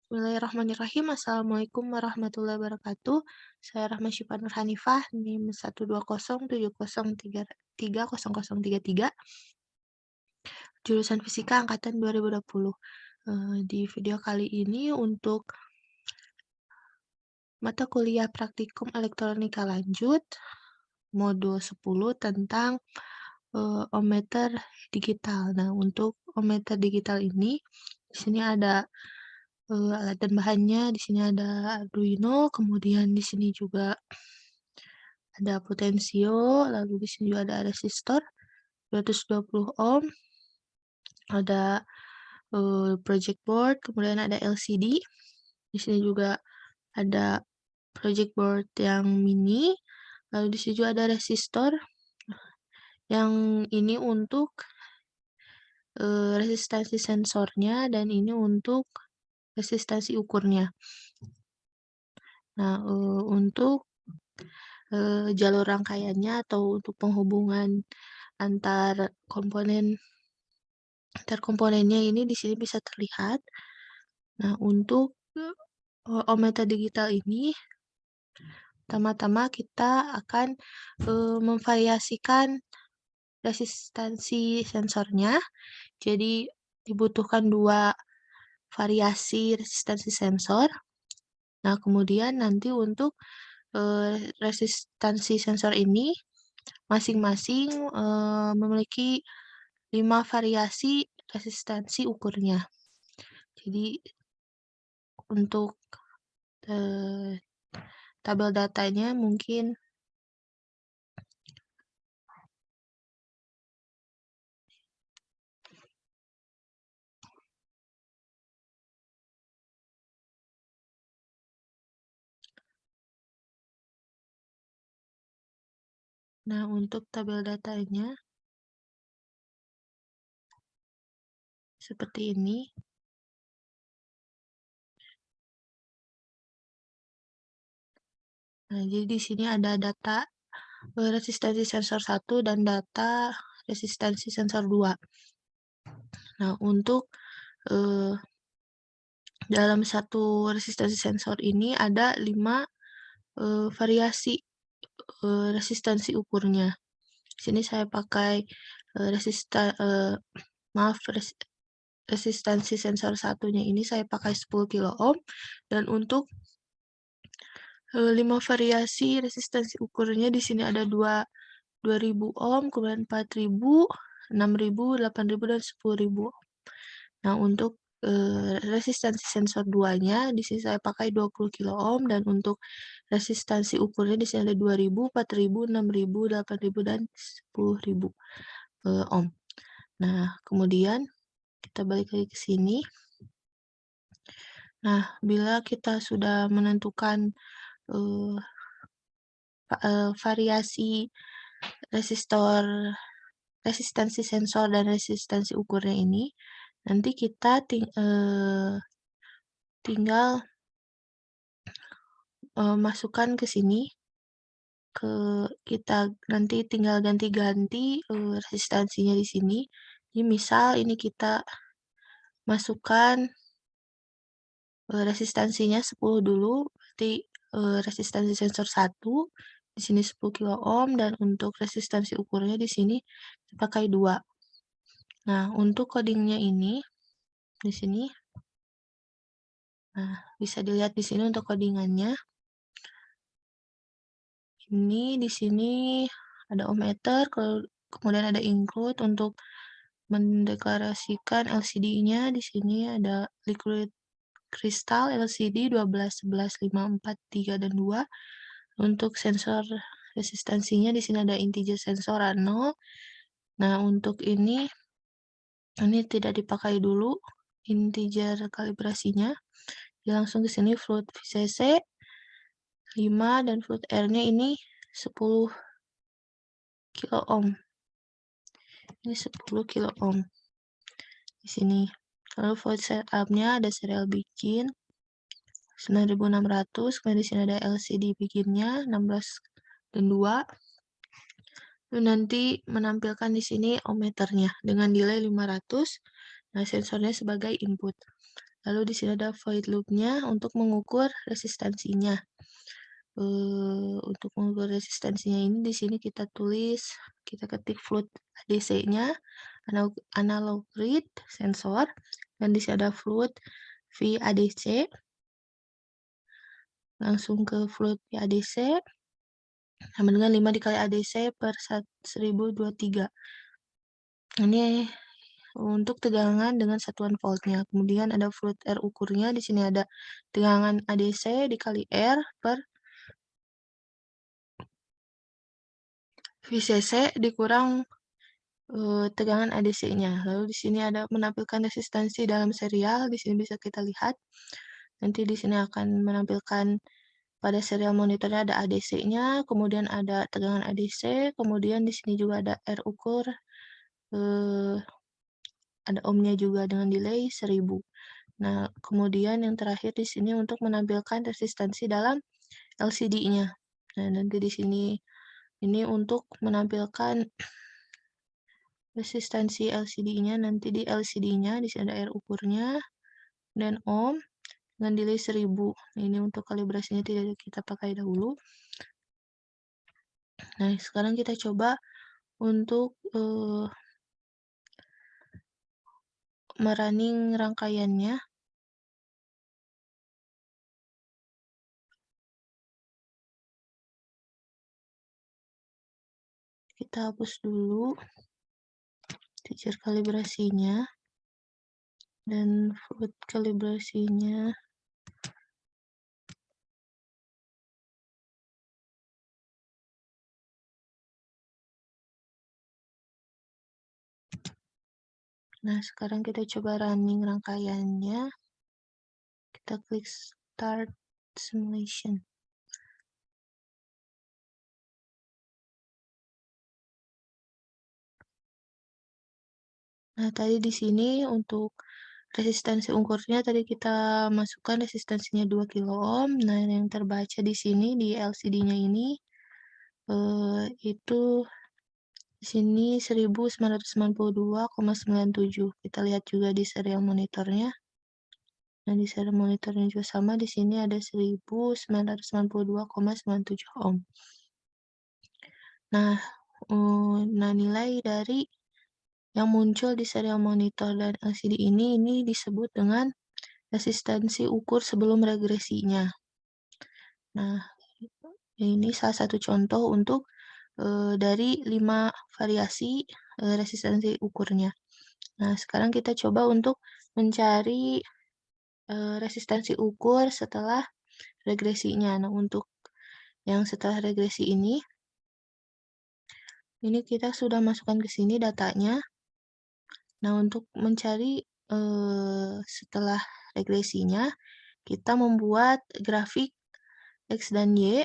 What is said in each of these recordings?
Bismillahirrahmanirrahim. Assalamualaikum warahmatullahi wabarakatuh. Saya Rahma Syifa Nur Hanifah, NIM 12070030033, jurusan Fisika angkatan 2020. Di video kali ini untuk mata kuliah praktikum elektronika lanjut, modul 10 tentang ohmmeter digital. Nah, untuk ohmmeter digital ini, di sini ada alat dan bahannya. Di sini ada Arduino, kemudian di sini juga ada potensio, lalu di sini juga ada resistor 220 ohm, ada project board, kemudian ada LCD. Di sini juga ada project board yang mini, lalu di sini juga ada resistor. Yang ini untuk resistansi sensornya dan ini untuk resistansi ukurnya. Nah, untuk jalur rangkaiannya atau untuk penghubungan antar komponennya ini di sini bisa terlihat. Nah, untuk ohmmeter digital ini, pertama-tama kita akan memvariasikan resistansi sensornya. Jadi dibutuhkan 2 variasi resistansi sensor. Nah, kemudian nanti untuk resistansi sensor ini masing-masing memiliki 5 variasi resistansi ukurnya. Jadi untuk tabel datanya mungkin nah, untuk tabel datanya seperti ini. Nah, jadi di sini ada data resistansi sensor 1 dan data resistansi sensor 2. Nah, untuk dalam satu resistansi sensor ini ada 5 variasi resistansi ukurnya. Di sini saya pakai resistansi sensor satunya ini saya pakai 10 kilo ohm, dan untuk 5 variasi resistansi ukurnya di sini ada 2000 ohm, kemudian 4000, 6000, 8000, dan 10.000. Nah, untuk resistansi sensor 2-nya di sini saya pakai 20 kilo ohm, dan untuk resistansi ukurnya di sini ada 2000, 4000, 6000, 8000, dan 10.000 ohm. Nah, kemudian kita balik lagi ke sini. Nah, bila kita sudah menentukan variasi resistansi sensor dan resistansi ukurnya ini, nanti kita tinggal masukkan ke sini. Kita nanti tinggal ganti-ganti resistansinya di sini. Jadi misal ini kita masukkan resistansinya 10 dulu, berarti resistansi sensor 1 di sini 10 kilo ohm, dan untuk resistansi ukurnya di sini dipakai 2. Nah, untuk codingnya ini di sini, nah, bisa dilihat di sini untuk codingannya. Ini di sini ada ohmmeter, kemudian ada include untuk mendeklarasikan LCD-nya. Di sini ada liquid crystal LCD 12, 11, 5, 4, 3, dan 2. Untuk sensor resistansinya di sini ada integer sensor 0. Nah, untuk ini tidak dipakai dulu integer kalibrasinya. Jadi langsung ke sini float VCC 5 dan float R-nya ini 10 kilo ohm. Ini 10 kilo ohm di sini. Lalu float setup-nya ada serial bikin 9600, kemudian di sini ada LCD bikinnya 16 dan 2. Lalu nanti menampilkan di sini ohmmeternya dengan delay 500. Nah, sensornya sebagai input. Lalu di sini ada void loop-nya untuk mengukur resistansinya. Untuk mengukur resistansinya ini di sini kita tulis, kita ketik float ADC-nya, analog read sensor, dan di sini ada float VADC, langsung ke float VADC, sama dengan 5 dikali ADC per 1023. Ini untuk tegangan dengan satuan voltnya. Kemudian ada float R ukurnya, di sini ada tegangan ADC dikali R per VCC dikurang tegangan ADC-nya. Lalu di sini ada menampilkan resistansi dalam serial, di sini bisa kita lihat. Nanti di sini akan menampilkan pada serial monitornya ada ADC-nya, kemudian ada tegangan ADC, kemudian di sini juga ada R ukur, ada ohmnya juga dengan delay 1000. Nah, kemudian yang terakhir di sini untuk menampilkan resistansi dalam LCD-nya. Nah, nanti di sini ini untuk menampilkan resistansi LCD-nya, nanti di LCD-nya di sini ada R ukurnya dan ohm dengan delay 1000. Nah, ini untuk kalibrasinya tidak kita pakai dahulu. Nah, sekarang kita coba untuk merunning rangkaiannya. Kita hapus dulu teacher kalibrasinya dan float kalibrasinya. Nah, sekarang kita coba running rangkaiannya. Kita klik start simulation. Nah, tadi di sini untuk resistansi ukurnya tadi kita masukkan resistansinya 2 kilo ohm. Nah, yang terbaca di sini di LCD-nya ini itu di sini 1992,97. Kita lihat juga di serial monitornya. Nah, di serial monitornya juga sama, di sini ada 1992,97 ohm. Nah, nilai dari yang muncul di serial monitor dan LCD ini disebut dengan resistansi ukur sebelum regresinya. Nah, ini salah satu contoh untuk dari 5 variasi resistansi ukurnya. Nah, sekarang kita coba untuk mencari resistansi ukur setelah regresinya. Nah, untuk yang setelah regresi ini kita sudah masukkan ke sini datanya. Nah, untuk mencari setelah regresinya, kita membuat grafik X dan Y,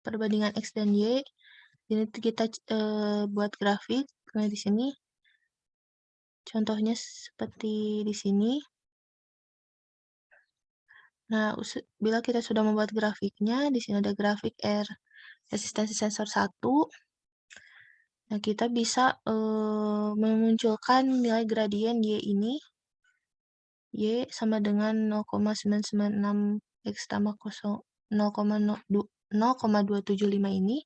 perbandingan X dan Y. Ini kita buat grafik. Nah, di sini contohnya seperti di sini. Nah, bila kita sudah membuat grafiknya, di sini ada grafik R resistansi sensor 1. Nah, kita bisa memunculkan nilai gradien Y ini. Y sama dengan 0,996 X tambah 0,275 ini.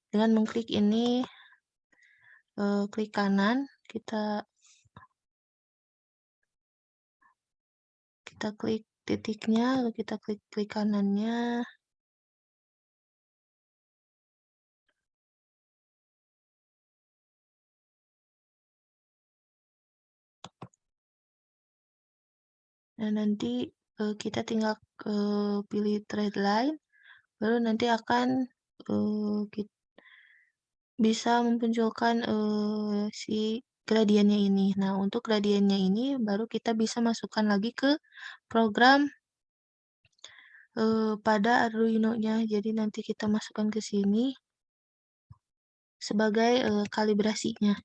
Dengan mengklik ini, klik kanan, kita klik titiknya, lalu kita klik kanannya. Nah, nanti kita tinggal pilih trade line, baru nanti akan bisa memunculkan si gradiennya ini. Nah, untuk gradiennya ini baru kita bisa masukkan lagi ke program pada Arduino-nya. Jadi nanti kita masukkan ke sini sebagai kalibrasinya.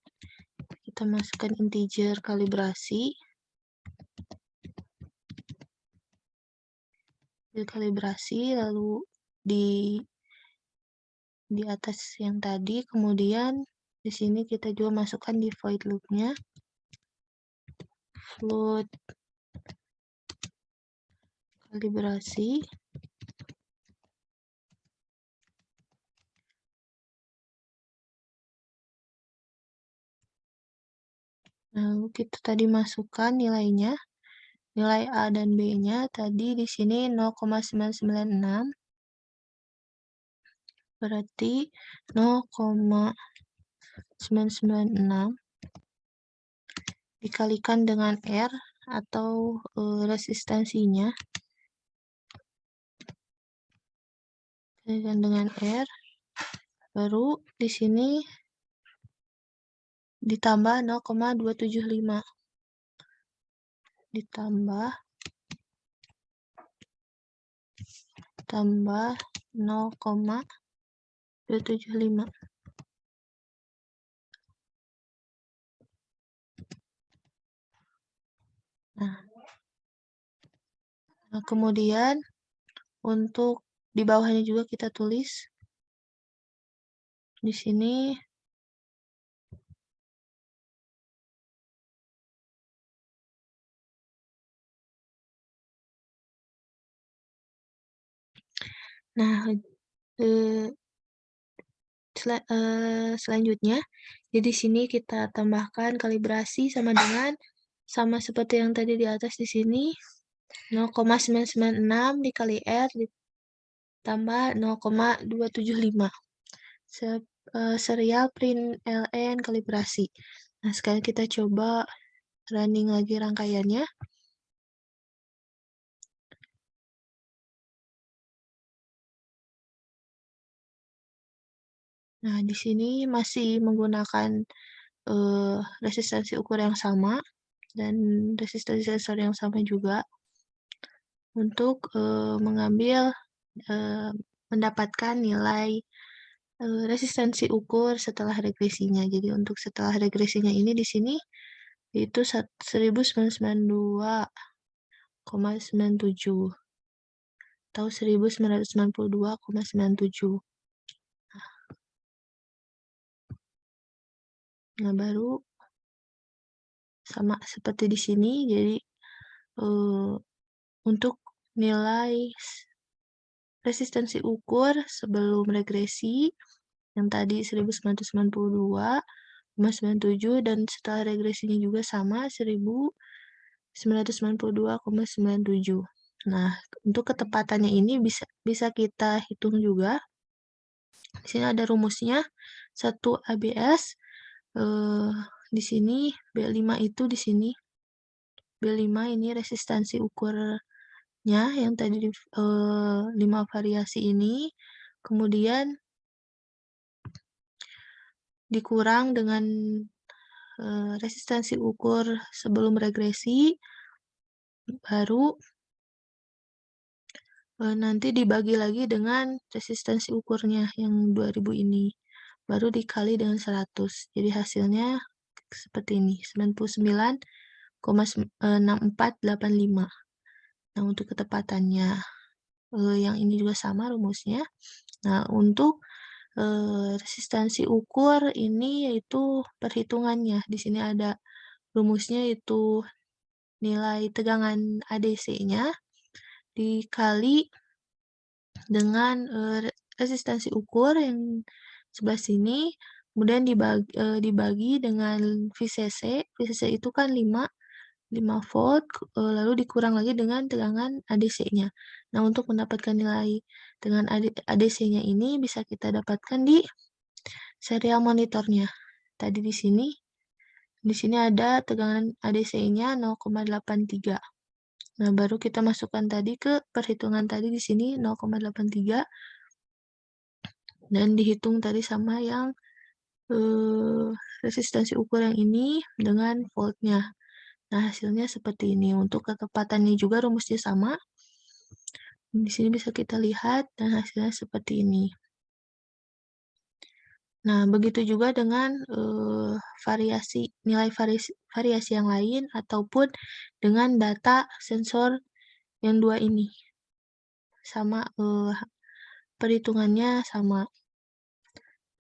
Kita masukkan integer kalibrasi. Lalu di atas yang tadi, kemudian di sini kita juga masukkan di void loop-nya float kalibrasi. Lalu kita tadi masukkan nilainya. Nilai A dan B-nya tadi di sini 0,996. Berarti 0,996 dikalikan dengan R atau resistansinya. Kalikan dengan R. Baru di sini ditambah 0,275. Ditambah 0,275. Nah, kemudian untuk di bawahnya juga kita tulis di sini selanjutnya, jadi sini kita tambahkan kalibrasi sama seperti yang tadi di atas di sini 0,996 dikali R ditambah 0,275. Serial print ln kalibrasi. Nah, sekarang kita coba running lagi rangkaiannya. Nah, di sini masih menggunakan resistansi ukur yang sama dan resistansi sensor yang sama juga untuk mendapatkan nilai resistansi ukur setelah regresinya. Jadi untuk setelah regresinya ini di sini itu 1992,97 atau 1992,97. Nah, baru sama seperti di sini. Jadi untuk nilai resistansi ukur sebelum regresi yang tadi 1992,97 dan setelah regresinya juga sama 1992,97. Nah, untuk ketepatannya ini bisa kita hitung juga. Di sini ada rumusnya 1 ABS. Di sini B5 itu di sini. B5 ini resistansi ukurnya yang tadi 5 variasi ini. Kemudian dikurang dengan resistansi ukur sebelum regresi, baru nanti dibagi lagi dengan resistansi ukurnya yang 2000 ini. Baru dikali dengan 100. Jadi hasilnya seperti ini, 99,6485. Nah, untuk ketepatannya yang ini juga sama rumusnya. Nah, untuk resistansi ukur ini yaitu perhitungannya. Di sini ada rumusnya yaitu nilai tegangan ADC-nya dikali dengan resistansi ukur yang sebelah sini, kemudian dibagi dengan VCC. VCC itu kan 5 volt, lalu dikurang lagi dengan tegangan ADC-nya. Nah, untuk mendapatkan nilai dengan ADC-nya ini bisa kita dapatkan di serial monitornya. Tadi di sini ada tegangan ADC-nya 0,83. Nah, baru kita masukkan tadi ke perhitungan tadi di sini 0,83 dan dihitung tadi sama yang resistansi ukur yang ini dengan voltnya. Nah, hasilnya seperti ini. Untuk ketepatannya juga rumusnya sama. Di sini bisa kita lihat dan hasilnya seperti ini. Nah, begitu juga dengan nilai variasi yang lain ataupun dengan data sensor yang dua ini. Sama perhitungannya sama.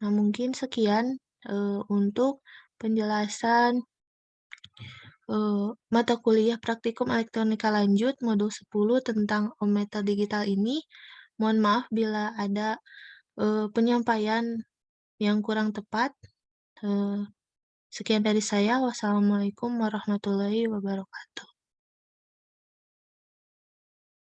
Nah, mungkin sekian untuk penjelasan mata kuliah praktikum elektronika lanjut modul 10 tentang ometer digital ini. Mohon maaf bila ada, penyampaian yang kurang tepat. Eee, Sekian dari saya. Wassalamualaikum warahmatullahi wabarakatuh.